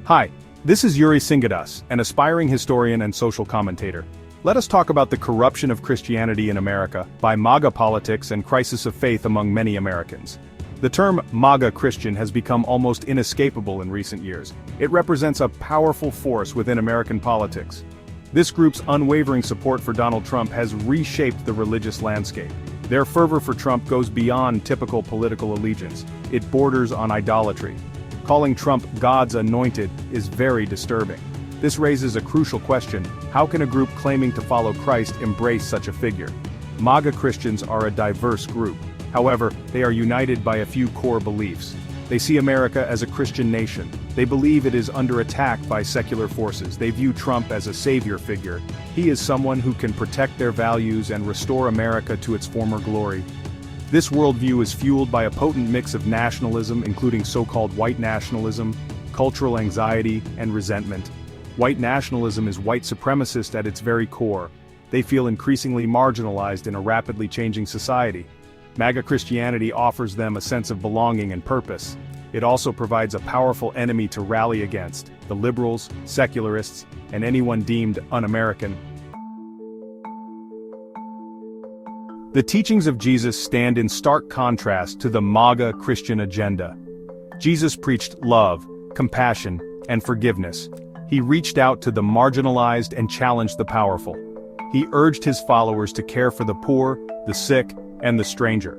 Hi, this is Yuri Singadas, an aspiring historian and social commentator. Let us talk about the corruption of Christianity in America by MAGA politics and crisis of faith among many Americans. The term MAGA Christian has become almost inescapable in recent years. It represents a powerful force within American politics. This group's unwavering support for Donald Trump has reshaped the religious landscape. Their fervor for Trump goes beyond typical political allegiance. It borders on idolatry. Calling Trump God's anointed is very disturbing. This raises a crucial question: how can a group claiming to follow Christ embrace such a figure? MAGA Christians are a diverse group. However, they are united by a few core beliefs. They see America as a Christian nation. They believe it is under attack by secular forces. They view Trump as a savior figure. He is someone who can protect their values and restore America to its former glory. This worldview is fueled by a potent mix of nationalism, including so-called white nationalism, cultural anxiety, and resentment. White nationalism is white supremacist at its very core. They feel increasingly marginalized in a rapidly changing society. MAGA Christianity offers them a sense of belonging and purpose. It also provides a powerful enemy to rally against: the liberals, secularists, and anyone deemed un-American. The teachings of Jesus stand in stark contrast to the MAGA Christian agenda. Jesus preached love, compassion, and forgiveness. He reached out to the marginalized and challenged the powerful. He urged his followers to care for the poor, the sick, and the stranger.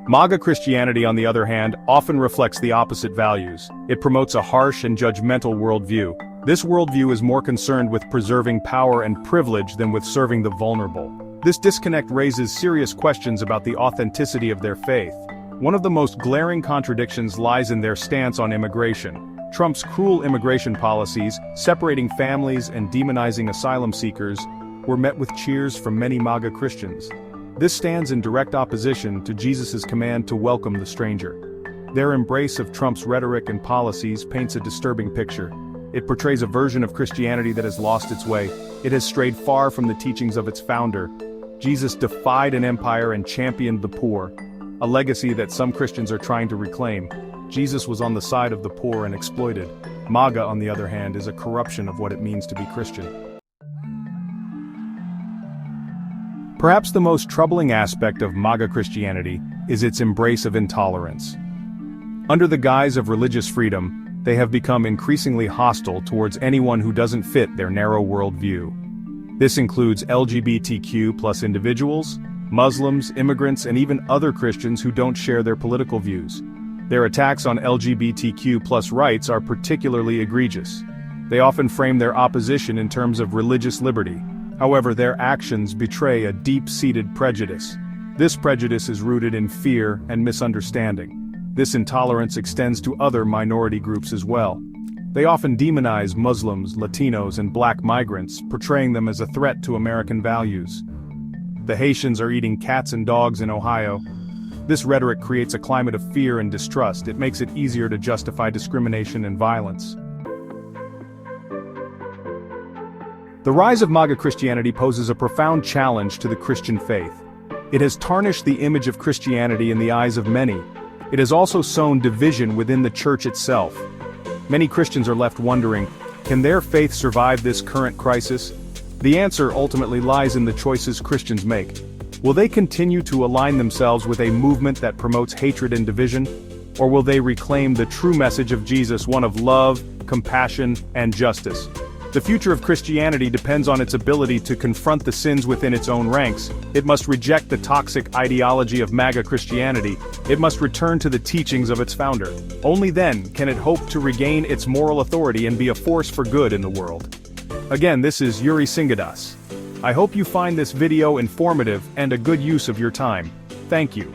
MAGA Christianity, on the other hand, often reflects the opposite values. It promotes a harsh and judgmental worldview. This worldview is more concerned with preserving power and privilege than with serving the vulnerable. This disconnect raises serious questions about the authenticity of their faith. One of the most glaring contradictions lies in their stance on immigration. Trump's cruel immigration policies, separating families and demonizing asylum seekers, were met with cheers from many MAGA Christians. This stands in direct opposition to Jesus' command to welcome the stranger. Their embrace of Trump's rhetoric and policies paints a disturbing picture. It portrays a version of Christianity that has lost its way. It has strayed far from the teachings of its founder. Jesus defied an empire and championed the poor, a legacy that some Christians are trying to reclaim. Jesus was on the side of the poor and exploited. MAGA, on the other hand, is a corruption of what it means to be Christian. Perhaps the most troubling aspect of MAGA Christianity is its embrace of intolerance. Under the guise of religious freedom, they have become increasingly hostile towards anyone who doesn't fit their narrow worldview. This includes LGBTQ+ individuals, Muslims, immigrants, and even other Christians who don't share their political views. Their attacks on LGBTQ+ rights are particularly egregious. They often frame their opposition in terms of religious liberty. However, their actions betray a deep-seated prejudice. This prejudice is rooted in fear and misunderstanding. This intolerance extends to other minority groups as well. They often demonize Muslims, Latinos, and black migrants, portraying them as a threat to American values. The Haitians are eating cats and dogs in Ohio. This rhetoric creates a climate of fear and distrust. It makes it easier to justify discrimination and violence. The rise of MAGA Christianity poses a profound challenge to the Christian faith. It has tarnished the image of Christianity in the eyes of many. It has also sown division within the church itself. Many Christians are left wondering, can their faith survive this current crisis? The answer ultimately lies in the choices Christians make. Will they continue to align themselves with a movement that promotes hatred and division? Or will they reclaim the true message of Jesus, one of love, compassion, and justice? The future of Christianity depends on its ability to confront the sins within its own ranks. It must reject the toxic ideology of MAGA Christianity. It must return to the teachings of its founder. Only then can it hope to regain its moral authority and be a force for good in the world. Again, this is Yuri Singadas. I hope you find this video informative and a good use of your time. Thank you.